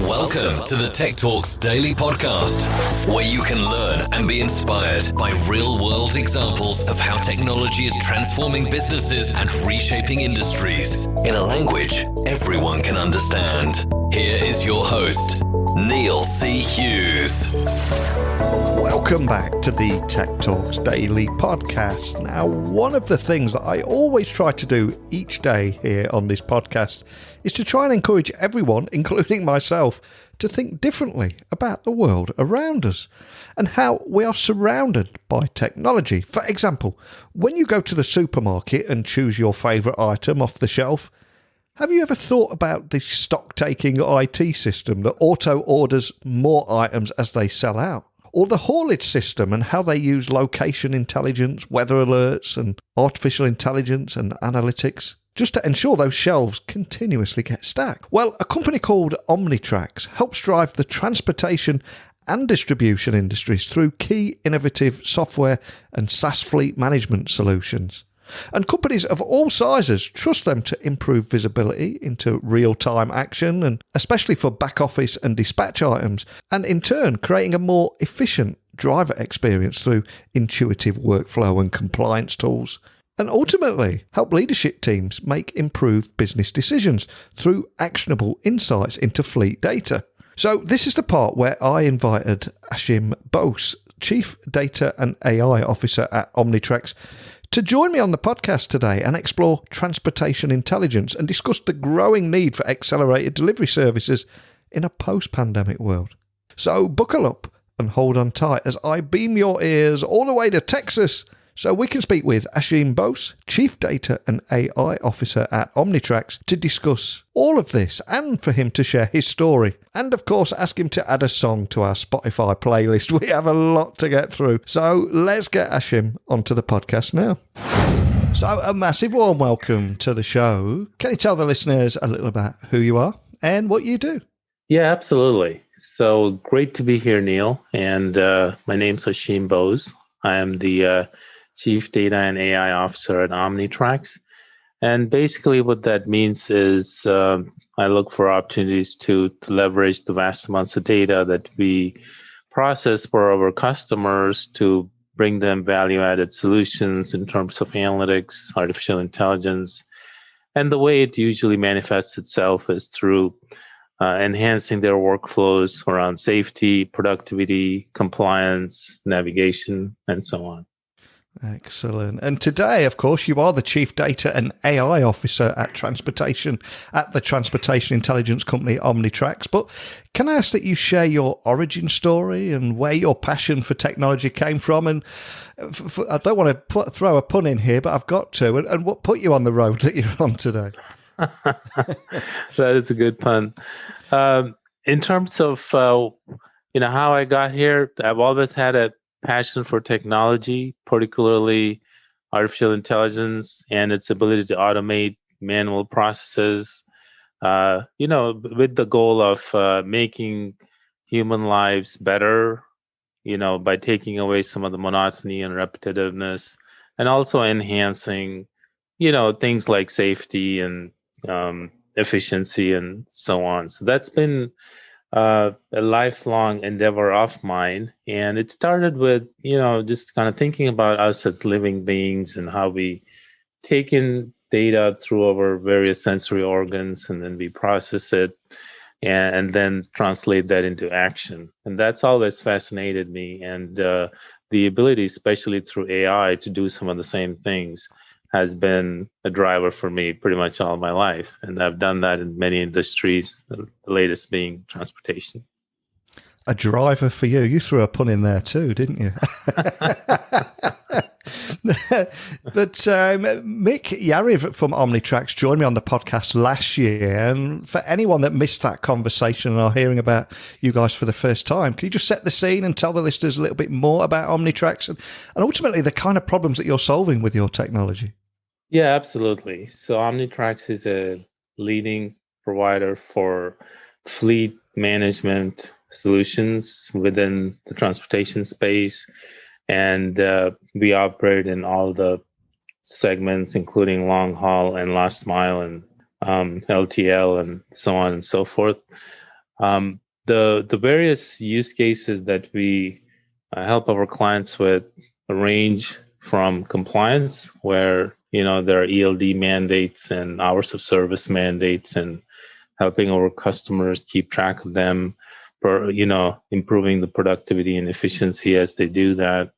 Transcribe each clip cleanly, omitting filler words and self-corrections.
Welcome to the Tech Talks Daily Podcast, where you can learn and be inspired by real-world examples of how technology is transforming businesses and reshaping industries in a language everyone can understand. Here is your host, Neil C. Hughes. Welcome back to the Tech Talks Daily Podcast. Now, one of the things that I always try to do each day here on this podcast is to try and encourage everyone, including myself, to think differently about the world around us and how we are surrounded by technology. For example, when you go to the supermarket and choose your favourite item off the shelf, have you ever thought about the stock-taking IT system that auto-orders more items as they sell out? Or the haulage system and how they use location intelligence, weather alerts and artificial intelligence and analytics just to ensure those shelves continuously get stacked? Well, a company called Omnitrax helps drive the transportation and distribution industries through key innovative software and SaaS fleet management solutions. And companies of all sizes trust them to improve visibility into real-time action, and especially for back office and dispatch items, and in turn creating a more efficient driver experience through intuitive workflow and compliance tools, and ultimately help leadership teams make improved business decisions through actionable insights into fleet data. So this is the part where I invited Ashim Bose, Chief Data and AI Officer at Omnitrax, to join me on the podcast today and explore transportation intelligence and discuss the growing need for accelerated delivery services in a post-pandemic world. So buckle up and hold on tight as I beam your ears all the way to Texas so we can speak with Ashim Bose, Chief Data and AI Officer at Omnitrax, to discuss all of this and for him to share his story. And of course, ask him to add a song to our Spotify playlist. We have a lot to get through. So let's get Ashim onto the podcast now. So a massive warm welcome to the show. Can you tell the listeners a little about who you are and what you do? Yeah, absolutely. So great to be here, Neil. And my name's Ashim Bose. I am the Chief Data and AI Officer at Omnitrax. And basically what that means is I look for opportunities to leverage the vast amounts of data that we process for our customers to bring them value-added solutions in terms of analytics, artificial intelligence. And the way it usually manifests itself is through enhancing their workflows around safety, productivity, compliance, navigation, and so on. Excellent. And today, of course, you are the Chief Data and AI Officer at the transportation intelligence company Omnitrax. But can I ask that you share your origin story and where your passion for technology came from? And I don't want to throw a pun in here, but I've got to. And what put you on the road that you're on today? That is a good pun. In terms of how I got here, I've always had a passion for technology, particularly artificial intelligence and its ability to automate manual processes, with the goal of making human lives better, by taking away some of the monotony and repetitiveness, and also enhancing, things like safety and efficiency and so on. So that's been a lifelong endeavor of mine. And it started with, just kind of thinking about us as living beings and how we take in data through our various sensory organs, and then we process it and then translate that into action. And that's always fascinated me. And the ability, especially through AI, to do some of the same things has been a driver for me pretty much all my life. And I've done that in many industries, the latest being transportation. A driver for you. You threw a pun in there too, didn't you? But Mick Yariv from Omnitrax joined me on the podcast last year. And for anyone that missed that conversation and are hearing about you guys for the first time, can you just set the scene and tell the listeners a little bit more about Omnitrax and ultimately the kind of problems that you're solving with your technology? Yeah, absolutely. So Omnitrax is a leading provider for fleet management solutions within the transportation space. And we operate in all the segments, including long haul and last mile and LTL and so on and so forth. The various use cases that we help our clients with range from compliance, where there are ELD mandates and hours of service mandates, and helping our customers keep track of them, for improving the productivity and efficiency as they do that.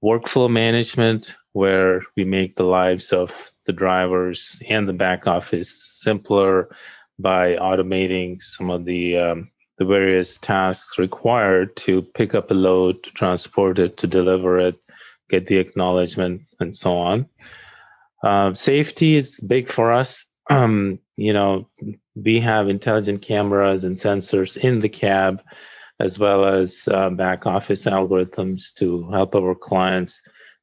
Workflow management, where we make the lives of the drivers and the back office simpler by automating some of the various tasks required to pick up a load, to transport it, to deliver it, get the acknowledgement, and so on. Safety is big for us. We have intelligent cameras and sensors in the cab, as well as back office algorithms to help our clients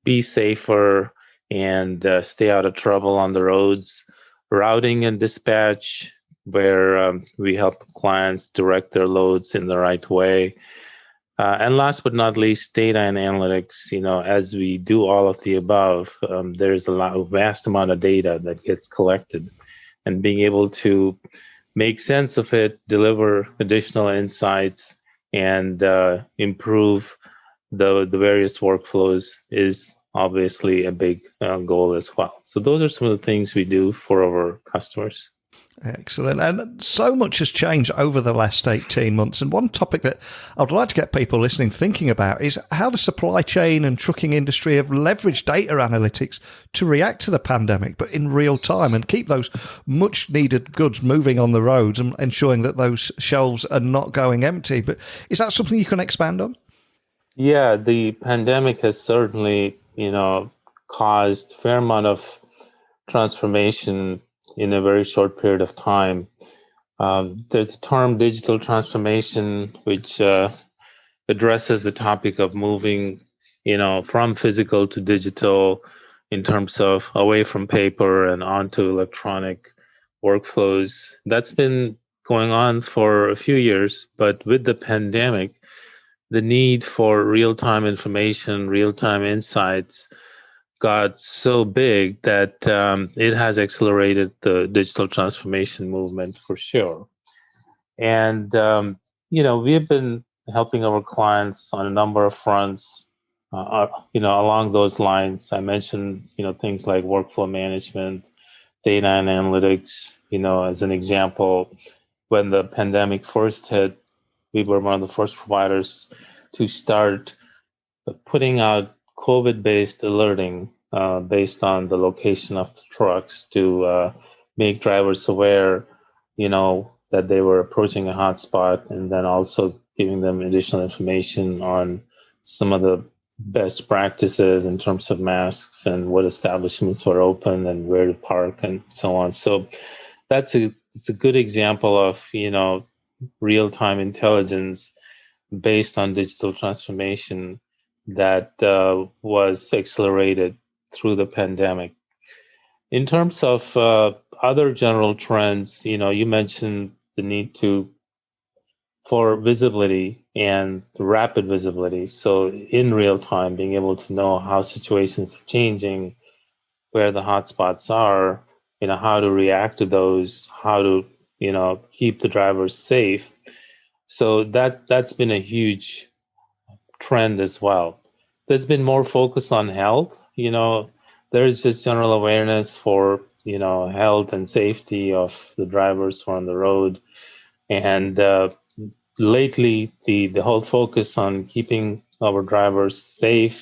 be safer and stay out of trouble on the roads. Routing and dispatch, where we help clients direct their loads in the right way. And last but not least, data and analytics. As we do all of the above, there's a vast amount of data that gets collected, and being able to make sense of it, deliver additional insights, and improve the various workflows is obviously a big goal as well. So those are some of the things we do for our customers. Excellent. And so much has changed over the last 18 months. And one topic that I'd like to get people listening thinking about is how the supply chain and trucking industry have leveraged data analytics to react to the pandemic, but in real time, and keep those much needed goods moving on the roads and ensuring that those shelves are not going empty. But is that something you can expand on? Yeah, the pandemic has certainly, caused a fair amount of transformation in a very short period of time. There's a term, digital transformation, which addresses the topic of moving, from physical to digital, in terms of away from paper and onto electronic workflows. That's been going on for a few years, but with the pandemic, the need for real-time information, real-time insights got so big that it has accelerated the digital transformation movement for sure. And, we have been helping our clients on a number of fronts, along those lines. I mentioned, things like workflow management, data and analytics, as an example. When the pandemic first hit, we were one of the first providers to start putting out COVID-based alerting based on the location of the trucks to make drivers aware, that they were approaching a hotspot, and then also giving them additional information on some of the best practices in terms of masks and what establishments were open and where to park and so on. So it's a good example of, real-time intelligence based on digital transformation that was accelerated through the pandemic. In terms of other general trends, you mentioned the need for visibility and rapid visibility. So in real time, being able to know how situations are changing, where the hotspots are, how to react to those, how to, keep the drivers safe. So that's been a huge trend as well. There's been more focus on health. There's just general awareness for, health and safety of the drivers who are on the road. And lately, the whole focus on keeping our drivers safe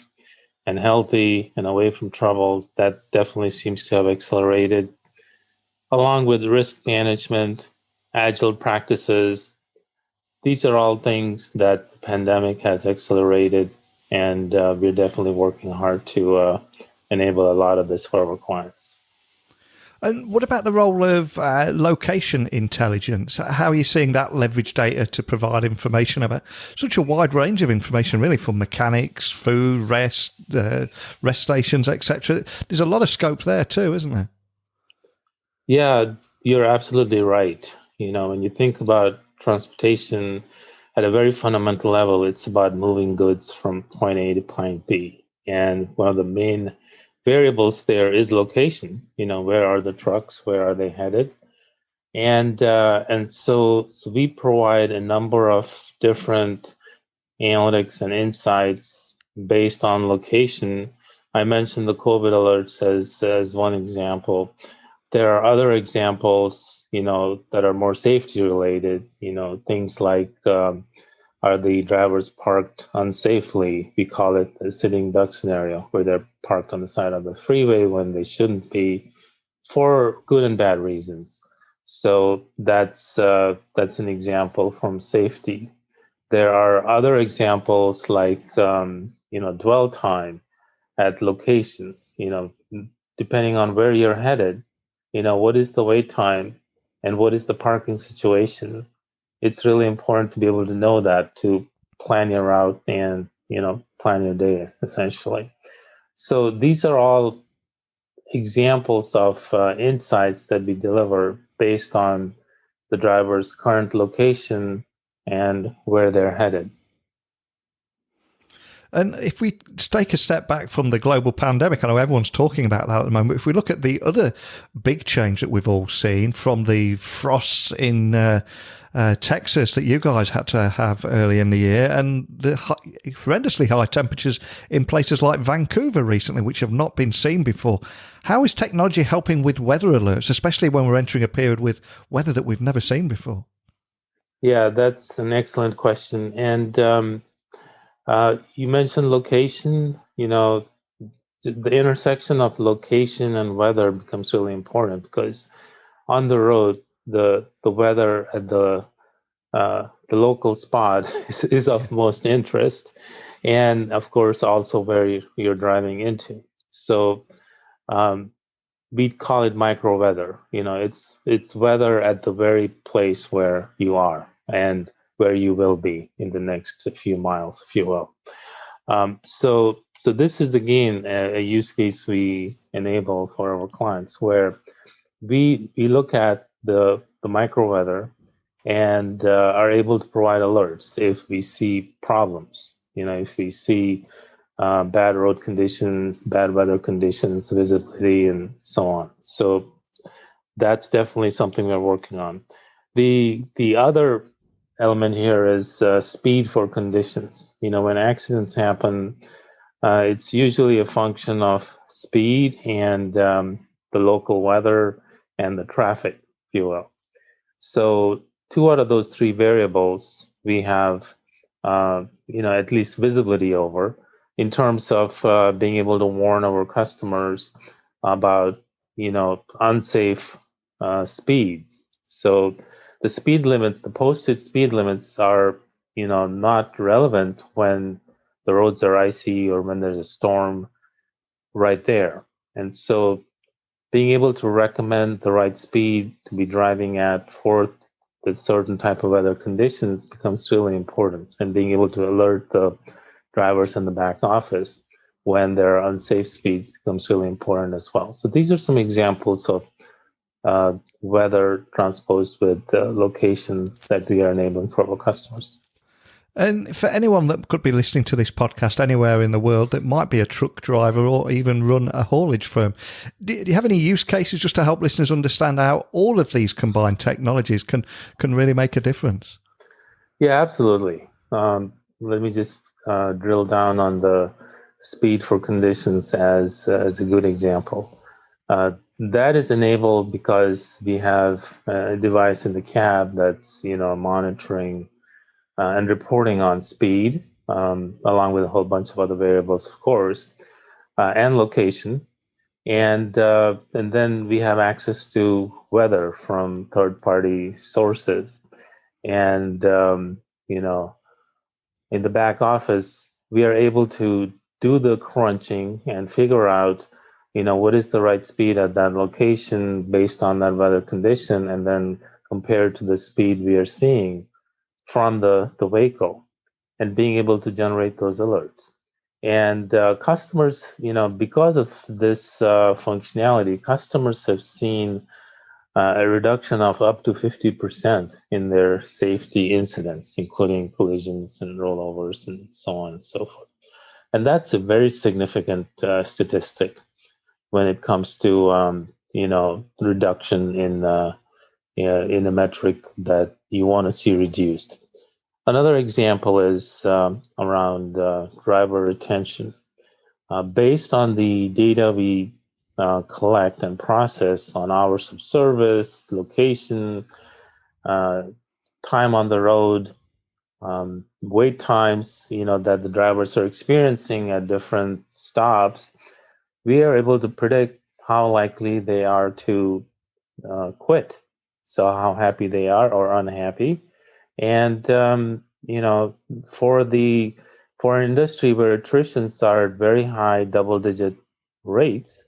and healthy and away from trouble, that definitely seems to have accelerated, along with risk management, agile practices. These are all things that the pandemic has accelerated, and we're definitely working hard to enable a lot of this for our clients. And what about the role of location intelligence? How are you seeing that leverage data to provide information about such a wide range of information, really, from mechanics, food, rest stations, etc.? There's a lot of scope there too, isn't there? Yeah, you're absolutely right. When you think about transportation at a very fundamental level, it's about moving goods from point A to point B. And one of the main variables there is location. Where are the trucks? Where are they headed? And so we provide a number of different analytics and insights based on location. I mentioned the COVID alerts as one example. There are other examples, that are more safety related. Things like are the drivers parked unsafely? We call it the sitting duck scenario, where they're parked on the side of the freeway when they shouldn't be, for good and bad reasons. So that's an example from safety. There are other examples like dwell time at locations. Depending on where you're headed, what is the wait time and what is the parking situation. It's really important to be able to know that to plan your route and plan your day essentially. So these are all examples of insights that we deliver based on the driver's current location and where they're headed. And if we take a step back from the global pandemic, I know everyone's talking about that at the moment. If we look at the other big change that we've all seen, from the frosts in Texas that you guys had to have early in the year, and the horrendously high temperatures in places like Vancouver recently, which have not been seen before. How is technology helping with weather alerts, especially when we're entering a period with weather that we've never seen before? Yeah, that's an excellent question. And you mentioned location. The intersection of location and weather becomes really important, because on the road, the weather at the local spot is of most interest, and of course also where you're driving into. So we call it micro weather. It's weather at the very place where you are and where you will be in the next few miles, if you will. So this is again a use case we enable for our clients, where we look at the micro weather and are able to provide alerts if we see problems. If we see bad road conditions, bad weather conditions, visibility, and so on. So that's definitely something we're working on. The other element here is speed for conditions. When accidents happen, it's usually a function of speed and the local weather and the traffic, if you will. So 2 out of those 3 variables we have, at least visibility over, in terms of being able to warn our customers about, unsafe speeds. So the speed limits, the posted speed limits are, not relevant when the roads are icy or when there's a storm right there. And so being able to recommend the right speed to be driving at for the certain type of weather conditions becomes really important, and being able to alert the drivers in the back office when there are unsafe speeds becomes really important as well. So these are some examples of weather transposed with location that we are enabling for our customers. And for anyone that could be listening to this podcast anywhere in the world that might be a truck driver or even run a haulage firm, do you have any use cases just to help listeners understand how all of these combined technologies can really make a difference? Yeah, absolutely. Let me just drill down on the speed for conditions as a good example. That is enabled because we have a device in the cab that's monitoring and reporting on speed, along with a whole bunch of other variables, of course, and location. And then we have access to weather from third-party sources. And, in the back office, we are able to do the crunching and figure out, what is the right speed at that location based on that weather condition, and then compared to the speed we are seeing from the vehicle, and being able to generate those alerts. And customers, because of this functionality, customers have seen a reduction of up to 50% in their safety incidents, including collisions and rollovers and so on and so forth. And that's a very significant statistic when it comes to, reduction in in a metric that you want to see reduced. Another example is around driver retention. Based on the data we collect and process on hours of service, location, time on the road, wait times, that the drivers are experiencing at different stops, we are able to predict how likely they are to quit. So how happy they are or unhappy. And, for an industry where attritions are at very high double-digit rates,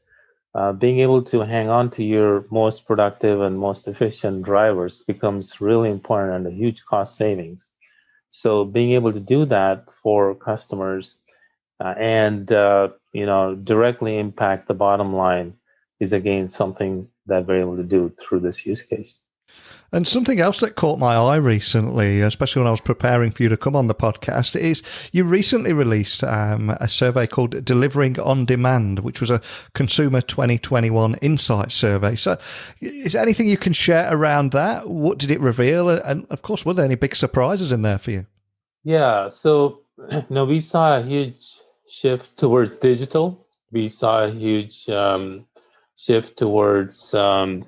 being able to hang on to your most productive and most efficient drivers becomes really important and a huge cost savings. So being able to do that for customers and directly impact the bottom line is again something that we're able to do through this use case. And something else that caught my eye recently, especially when I was preparing for you to come on the podcast, is you recently released a survey called Delivering on Demand, which was a Consumer 2021 Insight survey. So is there anything you can share around that? What did it reveal? And of course, were there any big surprises in there for you? Yeah, so we saw a huge shift towards digital. We saw a huge shift towards online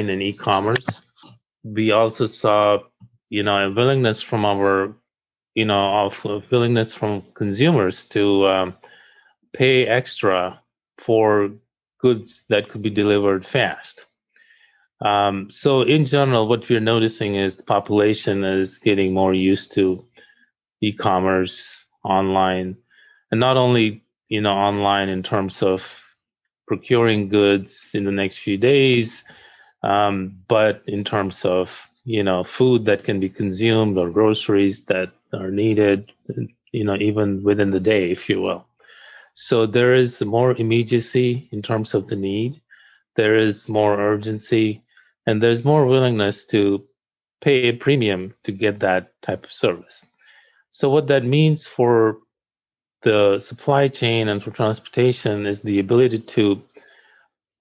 and e-commerce. We also saw, a willingness from willingness from consumers to pay extra for goods that could be delivered fast. So in general, what we're noticing is the population is getting more used to e-commerce, online, and not only, online in terms of procuring goods in the next few days, but in terms of, food that can be consumed or groceries that are needed, even within the day, if you will. So there is more immediacy in terms of the need. There is more urgency, and there's more willingness to pay a premium to get that type of service. So what that means for the supply chain and for transportation is the ability to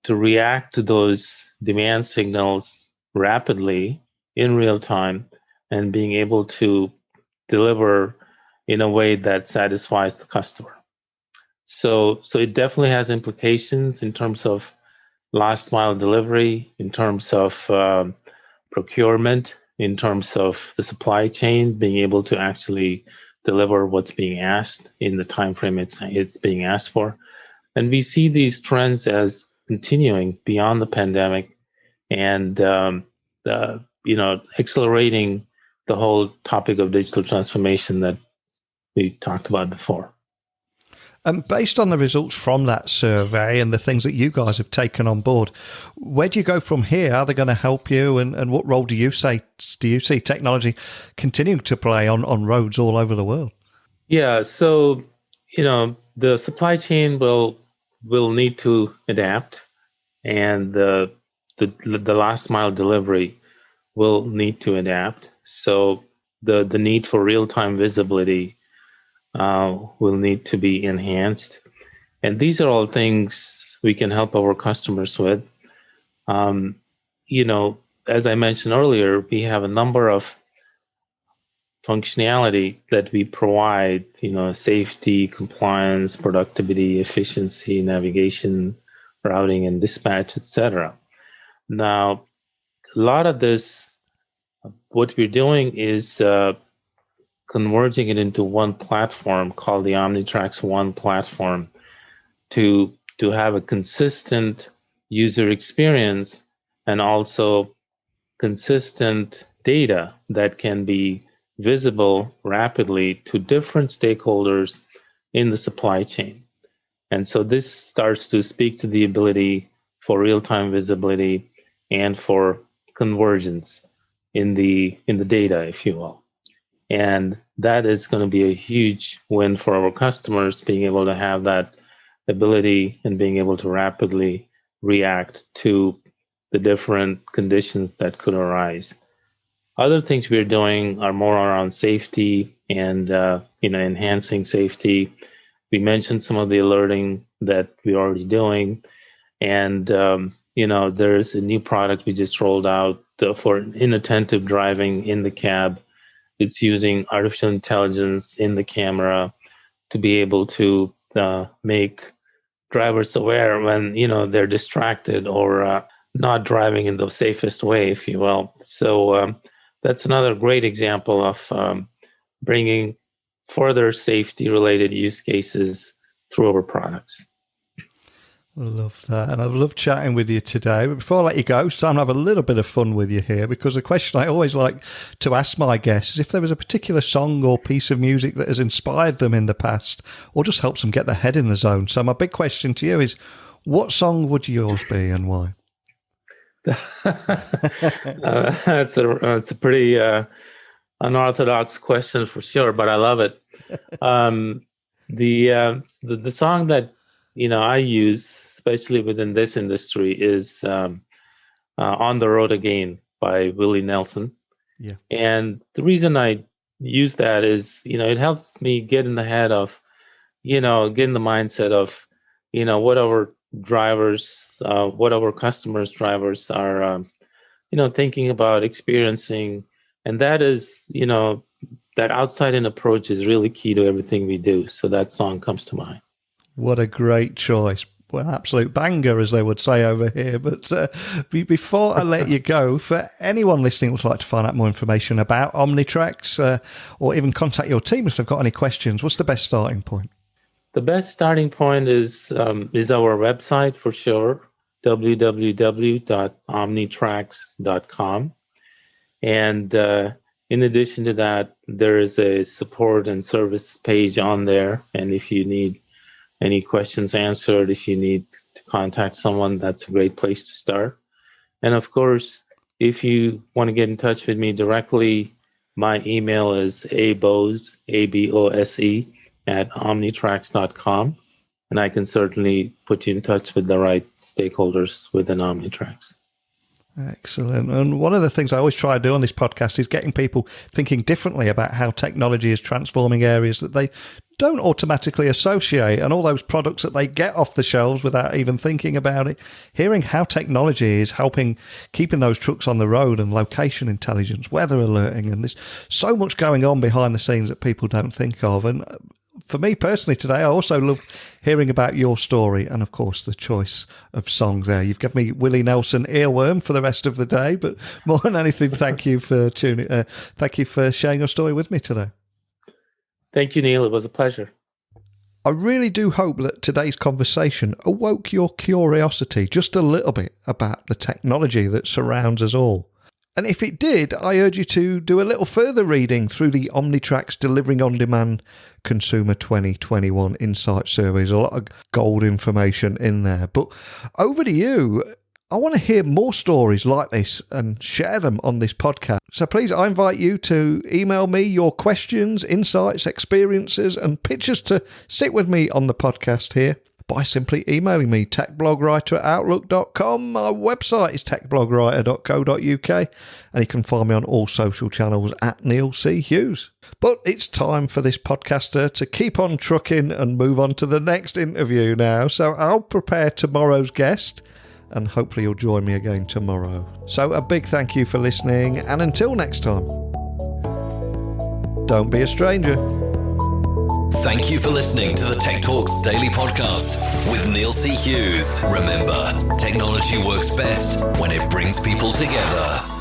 react to those demand signals rapidly in real time and being able to deliver in a way that satisfies the customer. So it definitely has implications in terms of last mile delivery, in terms of procurement, in terms of the supply chain, being able to actually deliver what's being asked in the time frame it's being asked for. And we see these trends as continuing beyond the pandemic and accelerating the whole topic of digital transformation that we talked about before. And based on the results from that survey and the things that you guys have taken on board, where do you go from here? Are they going to help you? And what role do you see technology continuing to play on roads all over the world? Yeah, so, the supply chain will need to adapt, and the last mile delivery will need to adapt. So the need for real-time visibility will need to be enhanced. And these are all things we can help our customers with. As I mentioned earlier, we have a number of functionality that we provide, safety, compliance, productivity, efficiency, navigation, routing, and dispatch, etc. Now, a lot of this, what we're doing is converging it into one platform called the Omnitrax One platform to have a consistent user experience and also consistent data that can be visible rapidly to different stakeholders in the supply chain. And so this starts to speak to the ability for real-time visibility and for convergence in the data, if you will. And that is going to be a huge win for our customers, being able to have that ability and being able to rapidly react to the different conditions that could arise. Other things we're doing are more around safety and enhancing safety. We mentioned some of the alerting that we're already doing, and there's a new product we just rolled out for inattentive driving in the cab. It's using artificial intelligence in the camera to be able to make drivers aware when, they're distracted or not driving in the safest way, if you will. So that's another great example of bringing further safety-related use cases through our products. I love that. And I've loved chatting with you today. But before I let you go, it's time to have a little bit of fun with you here, because a question I always like to ask my guests is if there was a particular song or piece of music that has inspired them in the past or just helps them get their head in the zone. So my big question to you is, what song would yours be and why? It's a pretty unorthodox question for sure, but I love it. The song that I use, especially within this industry, is "On the Road Again" by Willie Nelson. Yeah, and the reason I use that is, it helps me get in the head of, get in the mindset of, what our drivers, what our customers' drivers are, thinking about, experiencing, and that is, that outside-in approach is really key to everything we do. So that song comes to mind. What a great choice. Well, absolute banger, as they would say over here. But before I let you go, for anyone listening who would like to find out more information about Omnitrax or even contact your team if they've got any questions, what's the best starting point? The best starting point is our website for sure, www.omnitrax.com. And in addition to that, there is a support and service page on there. And if you need any questions answered, if you need to contact someone, that's a great place to start. And of course, if you want to get in touch with me directly, my email is abose, ABOSE, @omnitrax.com. And I can certainly put you in touch with the right stakeholders within Omnitrax. Excellent. And one of the things I always try to do on this podcast is getting people thinking differently about how technology is transforming areas that they don't automatically associate, and all those products that they get off the shelves without even thinking about it. Hearing how technology is helping keeping those trucks on the road, and location intelligence, weather alerting, and there's so much going on behind the scenes that people don't think of. And for me personally today, I also loved hearing about your story and, of course, the choice of songs there. You've given me Willie Nelson earworm for the rest of the day, but more than anything, thank you for sharing your story with me today. Thank you, Neil. It was a pleasure. I really do hope that today's conversation awoke your curiosity just a little bit about the technology that surrounds us all. And if it did, I urge you to do a little further reading through the Omnitracs Delivering on Demand Consumer 2021 Insight Survey. There's a lot of gold information in there. But over to you. I want to hear more stories like this and share them on this podcast. So please, I invite you to email me your questions, insights, experiences, and pictures to sit with me on the podcast here by simply emailing me, techblogwriter@outlook.com. My website is techblogwriter.co.uk, and you can find me on all social channels @NeilC.Hughes. But it's time for this podcaster to keep on trucking and move on to the next interview now. So I'll prepare tomorrow's guest, and hopefully you'll join me again tomorrow. So a big thank you for listening, and until next time, don't be a stranger. Thank you for listening to the Tech Talks Daily Podcast with Neil C. Hughes. Remember, technology works best when it brings people together.